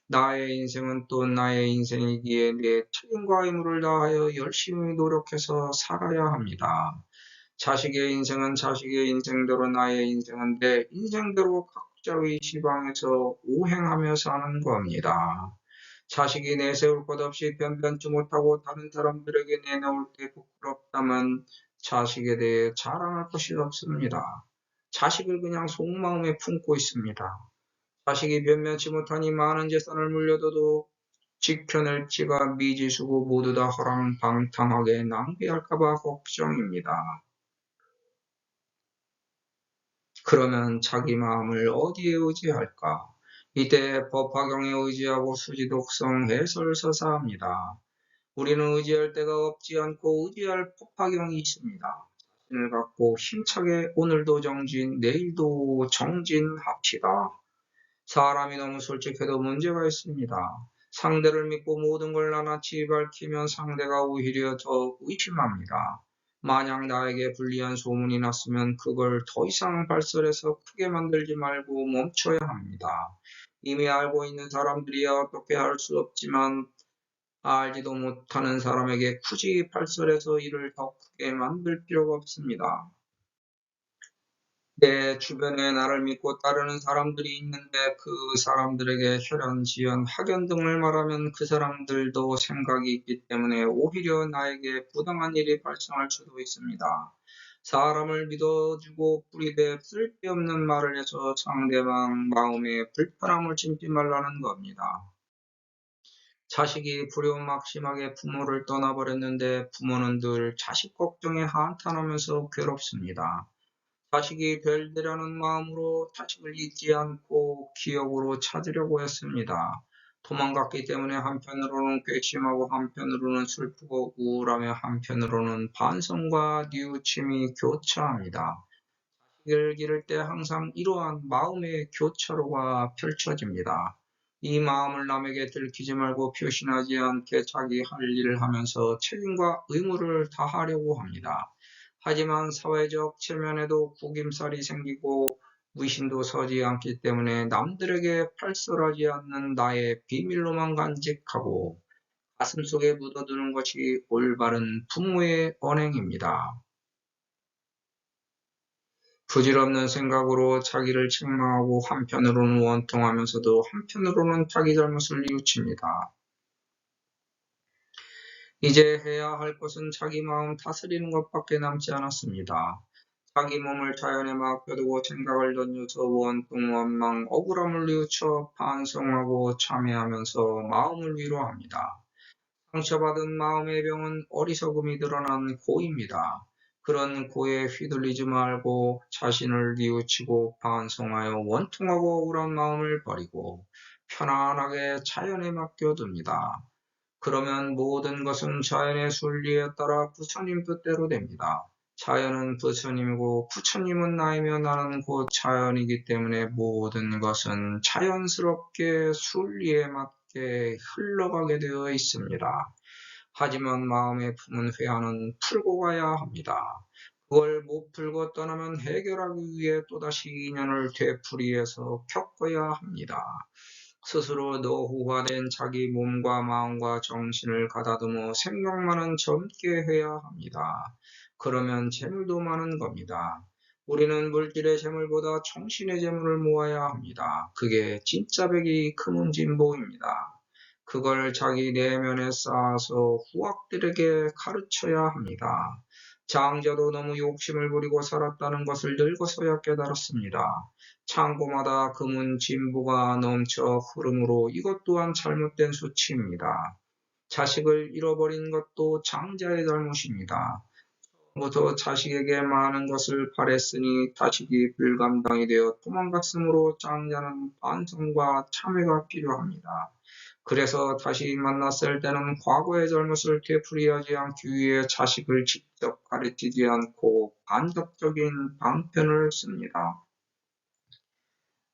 Speaker 1: 나의 인생은 또 나의 인생이기에 내 책임과 의무를 다하여 열심히 노력해서 살아야 합니다. 자식의 인생은 자식의 인생대로 나의 인생은 내 인생대로 각자의 지방에서 오행하며 사는 겁니다. 자식이 내세울 것 없이 변변치 못하고 다른 사람들에게 내놓을 때 부끄럽다면 자식에 대해 자랑할 것이 없습니다. 자식을 그냥 속마음에 품고 있습니다. 자식이 변면치 못하니 많은 재산을 물려둬도 지켜낼지가 미지수고 모두 다 허랑방탕하게 낭비할까봐 걱정입니다. 그러면 자기 마음을 어디에 의지할까? 이때 법화경에 의지하고 수지독성 해설서사합니다. 우리는 의지할 데가 없지 않고 의지할 법화경이 있습니다. 자신을 갖고 힘차게 오늘도 정진, 내일도 정진합시다. 사람이 너무 솔직해도 문제가 있습니다. 상대를 믿고 모든 걸 낱낱이 밝히면 상대가 오히려 더 의심합니다. 만약 나에게 불리한 소문이 났으면 그걸 더 이상 발설해서 크게 만들지 말고 멈춰야 합니다. 이미 알고 있는 사람들이야 어떻게 할 수 없지만 알지도 못하는 사람에게 굳이 발설해서 일을 더 크게 만들 필요가 없습니다. 내 주변에 나를 믿고 따르는 사람들이 있는데 그 사람들에게 혈연, 지연, 학연 등을 말하면 그 사람들도 생각이 있기 때문에 오히려 나에게 부당한 일이 발생할 수도 있습니다. 사람을 믿어주고 뿌리대 쓸데없는 말을 해서 상대방 마음에 불편함을 심지 말라는 겁니다. 자식이 불효막심하게 부모를 떠나버렸는데 부모는 늘 자식 걱정에 한탄하면서 괴롭습니다. 자식이 될 되려는 마음으로 자식을 잊지 않고 기억으로 찾으려고 했습니다. 도망갔기 때문에 한편으로는 괘씸하고 한편으로는 슬프고 우울하며 한편으로는 반성과 뉘우침이 교차합니다. 자식을 기를 때 항상 이러한 마음의 교차로가 펼쳐집니다. 이 마음을 남에게 들키지 말고 표신하지 않게 자기 할 일을 하면서 책임과 의무를 다하려고 합니다. 하지만 사회적 체면에도 구김살이 생기고 위신도 서지 않기 때문에 남들에게 팔설하지 않는 나의 비밀로만 간직하고 가슴속에 묻어두는 것이 올바른 부모의 언행입니다. 부질없는 생각으로 자기를 책망하고 한편으로는 원통하면서도 한편으로는 자기 잘못을 뉘우칩니다. 이제 해야 할 것은 자기 마음 다스리는 것밖에 남지 않았습니다. 자기 몸을 자연에 맡겨두고 생각을 던져서 원통, 원망, 억울함을 뉘우쳐 반성하고 참회하면서 마음을 위로합니다. 상처받은 마음의 병은 어리석음이 드러난 고입니다. 그런 고에 휘둘리지 말고 자신을 뉘우치고 반성하여 원통하고 억울한 마음을 버리고 편안하게 자연에 맡겨둡니다. 그러면 모든 것은 자연의 순리에 따라 부처님 뜻대로 됩니다. 자연은 부처님이고 부처님은 나이며 나는 곧 자연이기 때문에 모든 것은 자연스럽게 순리에 맞게 흘러가게 되어 있습니다. 하지만 마음의 품은 회한은 풀고 가야 합니다. 그걸 못 풀고 떠나면 해결하기 위해 또다시 인연을 되풀이해서 겪어야 합니다. 스스로 노후화된 자기 몸과 마음과 정신을 가다듬어 생각만은 젊게 해야 합니다. 그러면 재물도 많은 겁니다. 우리는 물질의 재물보다 정신의 재물을 모아야 합니다. 그게 진짜 백이 금은진보입니다. 그걸 자기 내면에 쌓아서 후학들에게 가르쳐야 합니다. 장자도 너무 욕심을 부리고 살았다는 것을 늙어서야 깨달았습니다. 창고마다 금은 진보가 넘쳐 흐르므로 이것 또한 잘못된 수치입니다. 자식을 잃어버린 것도 장자의 잘못입니다. 처음부터 자식에게 많은 것을 바랬으니 자식이 불감당이 되어 도망갔으므로 장자는 반성과 참회가 필요합니다. 그래서 다시 만났을 때는 과거의 잘못을 되풀이하지 않기 위해 자식을 직접 가르치지 않고 간접적인 방편을 씁니다.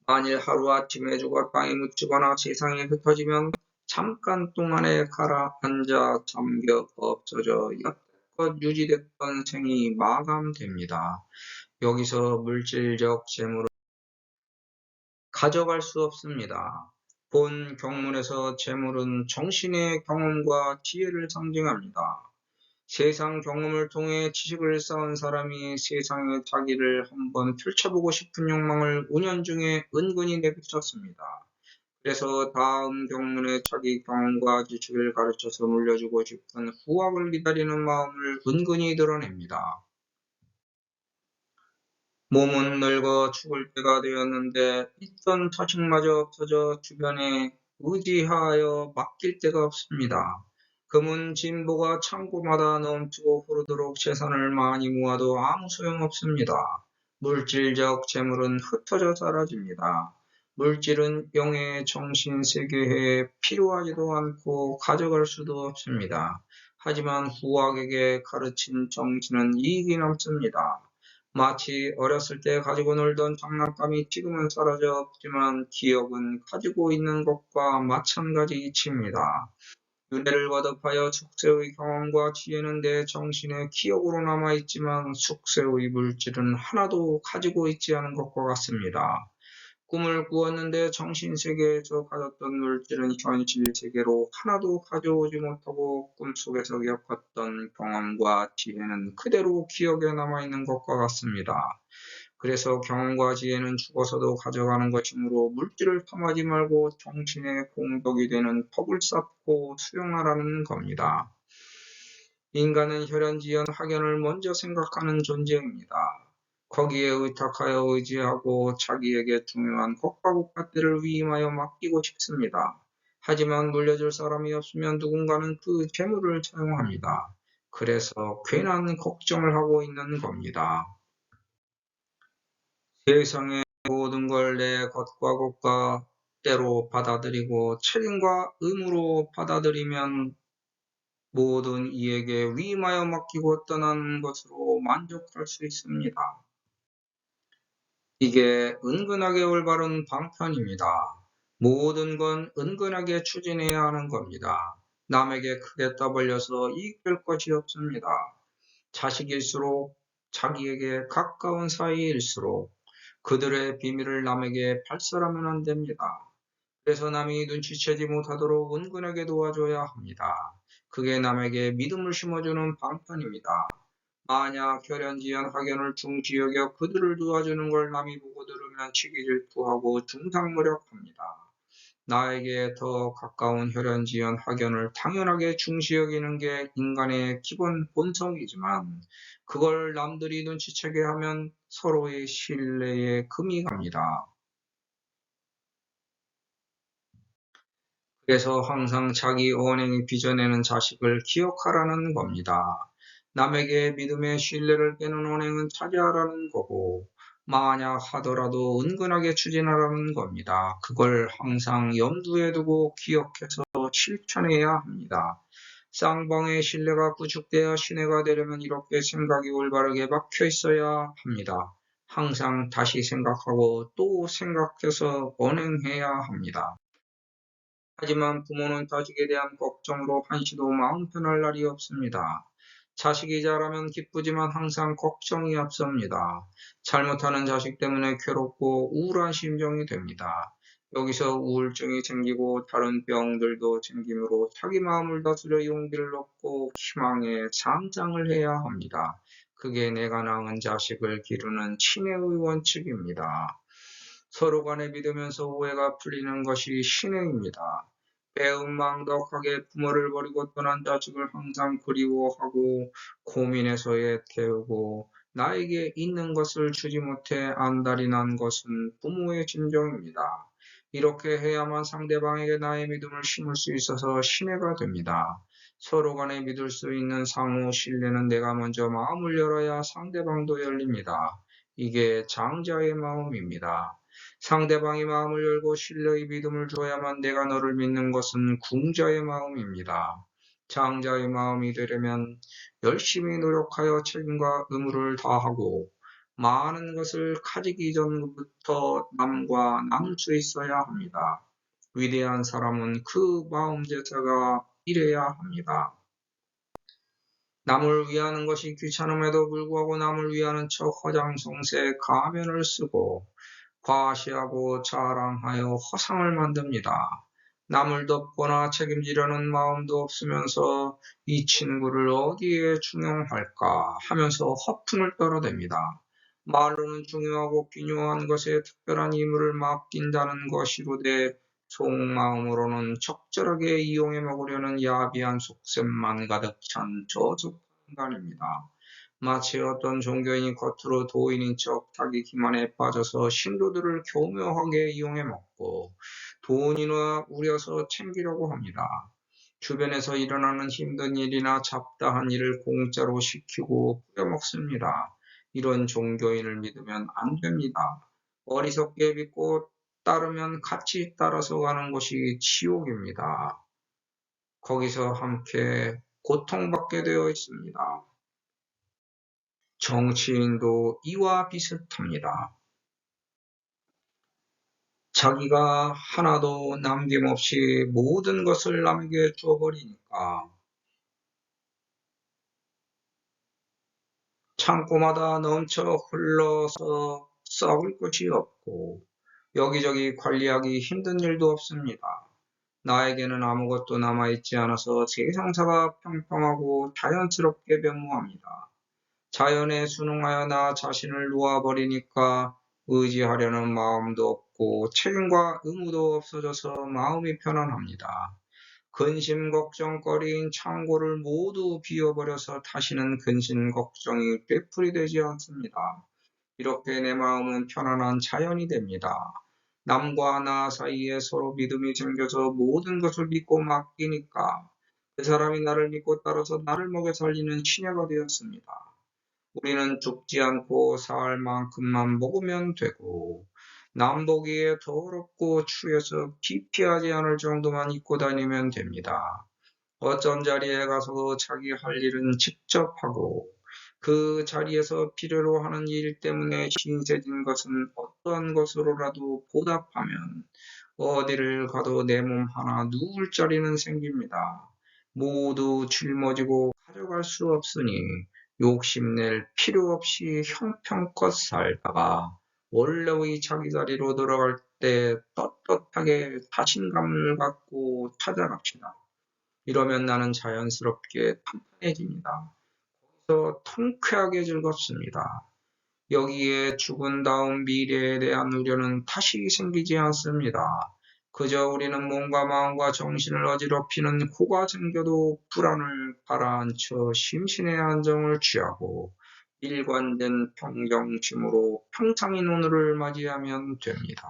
Speaker 1: 만일 하루아침에 죽어 땅에 묻히거나 세상에 흩어지면 잠깐 동안에 가라앉아 잠겨 없어져 여태껏 유지됐던 생이 마감됩니다. 여기서 물질적 재물을 가져갈 수 없습니다. 본 경문에서 재물은 정신의 경험과 지혜를 상징합니다. 세상 경험을 통해 지식을 쌓은 사람이 세상에 자기를 한번 펼쳐보고 싶은 욕망을 은연중에 은근히 내비쳤습니다. 그래서 다음 경문에 자기 경험과 지식을 가르쳐서 물려주고 싶은 후학을 기다리는 마음을 은근히 드러냅니다. 몸은 늙어 죽을 때가 되었는데 있던 자식마저 없어져 주변에 의지하여 맡길 데가 없습니다. 금은 진보가 창고마다 넘치고 흐르도록 재산을 많이 모아도 아무 소용없습니다. 물질적 재물은 흩어져 사라집니다. 물질은 영의 정신 세계에 필요하지도 않고 가져갈 수도 없습니다. 하지만 후학에게 가르친 정신은 이익이 남습니다. 마치 어렸을 때 가지고 놀던 장난감이 지금은 사라져 없지만 기억은 가지고 있는 것과 마찬가지 이치입니다. 윤회를 거듭하여 숙세의 경험과 지혜는 내 정신의 기억으로 남아있지만 숙세의 물질은 하나도 가지고 있지 않은 것과 같습니다. 꿈을 꾸었는데 정신세계에서 가졌던 물질은 현실 세계로 하나도 가져오지 못하고 꿈속에서 겪었던 경험과 지혜는 그대로 기억에 남아있는 것과 같습니다. 그래서 경험과 지혜는 죽어서도 가져가는 것이므로 물질을 탐하지 말고 정신의 공덕이 되는 법을 쌓고 수용하라는 겁니다. 인간은 혈연지연 학연을 먼저 생각하는 존재입니다. 거기에 의탁하여 의지하고 자기에게 중요한 것과 국가들을 위임하여 맡기고 싶습니다. 하지만 물려줄 사람이 없으면 누군가는 그 재물을 사용합니다. 그래서 괜한 걱정을 하고 있는 겁니다. 세상의 모든 걸 내 것과 국가 때로 받아들이고 책임과 의무로 받아들이면 모든 이에게 위임하여 맡기고 떠나는 것으로 만족할 수 있습니다. 이게 은근하게 올바른 방편입니다. 모든 건 은근하게 추진해야 하는 겁니다. 남에게 크게 떠벌려서 이익될 것이 없습니다. 자식일수록 자기에게 가까운 사이일수록 그들의 비밀을 남에게 발설하면 안 됩니다. 그래서 남이 눈치채지 못하도록 은근하게 도와줘야 합니다. 그게 남에게 믿음을 심어주는 방편입니다. 만약 혈연지연 학연을 중시 여겨 그들을 도와주는 걸 남이 보고 들으면 시기질투하고 중상모략합니다. 나에게 더 가까운 혈연지연 학연을 당연하게 중시 여기는 게 인간의 기본 본성이지만 그걸 남들이 눈치채게 하면 서로의 신뢰에 금이 갑니다. 그래서 항상 자기 언행이 빚어내는 자식을 기억하라는 겁니다. 남에게 믿음의 신뢰를 깨는 언행은 자제하라는 거고, 만약 하더라도 은근하게 추진하라는 겁니다. 그걸 항상 염두에 두고 기억해서 실천해야 합니다. 쌍방의 신뢰가 구축되어 신뢰가 되려면 이렇게 생각이 올바르게 박혀 있어야 합니다. 항상 다시 생각하고 또 생각해서 언행해야 합니다. 하지만 부모는 자식에 대한 걱정으로 한시도 마음 편할 날이 없습니다. 자식이 자라면 기쁘지만 항상 걱정이 앞섭니다. 잘못하는 자식 때문에 괴롭고 우울한 심정이 됩니다. 여기서 우울증이 생기고 다른 병들도 생기므로 자기 마음을 다스려 용기를 얻고 희망의 상장을 해야 합니다. 그게 내가 낳은 자식을 기르는 친애의 원칙입니다. 서로 간에 믿으면서 오해가 풀리는 것이 신뢰입니다. 배은망덕하게 부모를 버리고 떠난 자식을 항상 그리워하고 고민해서에 태우고 나에게 있는 것을 주지 못해 안달이 난 것은 부모의 진정입니다. 이렇게 해야만 상대방에게 나의 믿음을 심을 수 있어서 신뢰가 됩니다. 서로 간에 믿을 수 있는 상호 신뢰는 내가 먼저 마음을 열어야 상대방도 열립니다. 이게 장자의 마음입니다. 상대방이 마음을 열고 신뢰의 믿음을 줘야만 내가 너를 믿는 것은 궁자의 마음입니다. 장자의 마음이 되려면 열심히 노력하여 책임과 의무를 다하고 많은 것을 가지기 전부터 남과 나눌 수 있어야 합니다. 위대한 사람은 그 마음 자체가 이래야 합니다. 남을 위하는 것이 귀찮음에도 불구하고 남을 위하는 척 허장성세 가면을 쓰고 과시하고 자랑하여 허상을 만듭니다. 남을 덮거나 책임지려는 마음도 없으면서 이 친구를 어디에 중용할까 하면서 허풍을 떨어댑니다. 말로는 중요하고 기묘한 것에 특별한 임무를 맡긴다는 것이로되 속마음으로는 적절하게 이용해 먹으려는 야비한 속셈만 가득 찬 저속한 인간입니다. 마치 어떤 종교인이 겉으로 도인인 척 자기 기만에 빠져서 신도들을 교묘하게 이용해 먹고 돈이나 우려서 챙기려고 합니다. 주변에서 일어나는 힘든 일이나 잡다한 일을 공짜로 시키고 뿌려먹습니다. 이런 종교인을 믿으면 안 됩니다. 어리석게 믿고 따르면 같이 따라서 가는 것이 지옥입니다. 거기서 함께 고통받게 되어 있습니다. 정치인도 이와 비슷합니다. 자기가 하나도 남김없이 모든 것을 남에게 주어버리니까 창고마다 넘쳐 흘러서 썩을 것이 없고 여기저기 관리하기 힘든 일도 없습니다. 나에게는 아무것도 남아있지 않아서 세상사가 평평하고 자연스럽게 변모합니다. 자연에 순응하여 나 자신을 놓아버리니까 의지하려는 마음도 없고 책임과 의무도 없어져서 마음이 편안합니다. 근심 걱정거리인 창고를 모두 비워버려서 다시는 근심 걱정이 되풀이되지 않습니다. 이렇게 내 마음은 편안한 자연이 됩니다. 남과 나 사이에 서로 믿음이 생겨서 모든 것을 믿고 맡기니까 그 사람이 나를 믿고 따라서 나를 먹여 살리는 시녀가 되었습니다. 우리는 죽지 않고 살 만큼만 먹으면 되고 남보기에 더럽고 추해서 기피하지 않을 정도만 입고 다니면 됩니다. 어떤 자리에 가서도 자기 할 일은 직접 하고 그 자리에서 필요로 하는 일 때문에 신세진 것은 어떠한 것으로라도 보답하면 어디를 가도 내 몸 하나 누울 자리는 생깁니다. 모두 짊어지고 가져갈 수 없으니 욕심낼 필요 없이 형편껏 살다가 원래의 자기 자리로 돌아갈 때 떳떳하게 자신감을 갖고 찾아갑시다. 이러면 나는 자연스럽게 탄탄해집니다. 더 통쾌하게 즐겁습니다. 여기에 죽은 다음 미래에 대한 우려는 다시 생기지 않습니다. 그저 우리는 몸과 마음과 정신을 어지럽히는 코가 생겨도 불안을 가라앉혀 심신의 안정을 취하고 일관된 평정심으로 평상인 오늘을 맞이하면 됩니다.